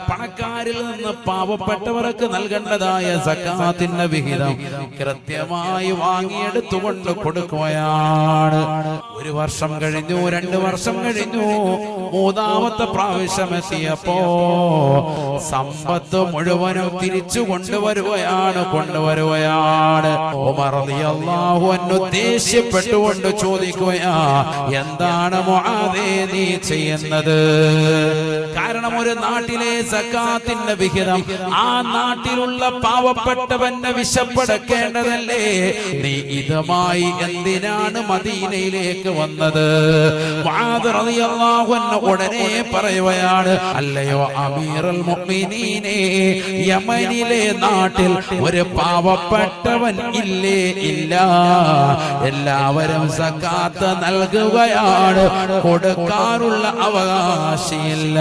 പണക്കാരിൽ നിന്ന് പാവപ്പെട്ടവർക്ക് നൽകേണ്ടതായ സക്കാത്തിന്റെ വിഹിതം കൃത്യമായി വാങ്ങിയെടുത്തുകൊണ്ട് കൊടുക്കുകയാണ്. 1 വർഷം കഴിഞ്ഞു, 2 വർഷം കഴിഞ്ഞു, 3ാമത്തെ പ്രാവശ്യം എത്തിയപ്പോ സമ്പത്ത് മുഴുവനും തിരിച്ചു കൊണ്ടുവരുകയാണ്. ഉമർ റളിയല്ലാഹു അൻഹു ദേഷ്യപ്പെട്ടുകൊണ്ട് ചോദിക്കുകയാ, എന്താണ് മുആദേ നീ ചെയ്യുന്നത്? കാരണം ഒരു നാട്ടിലെ സക്കാത്തിന്റെ വിഹിതം ആ നാട്ടിലുള്ള പാവപ്പെട്ടവന്റെ വിശപ്പടക്കേണ്ടതല്ലേ? നീ ഇതുമായി എന്തിനാണ് മദീനയിലേക്ക് വന്നത്? മുആദ് റളിയല്ലാഹു അൻഹു ഉടനെ പറയുകയാണ്, അല്ലയോ അമീറുൽ മുഅ്മിനീനെ, യമനിലെ നാട്ടിൽ ഒരു പാവപ്പെട്ടവൻ ഇല്ലേ? ഇല്ല, എല്ലാവരും സക്കാത്ത് നൽകുകയാണ്, കൊടുക്കാനുള്ള അവകാശമില്ല.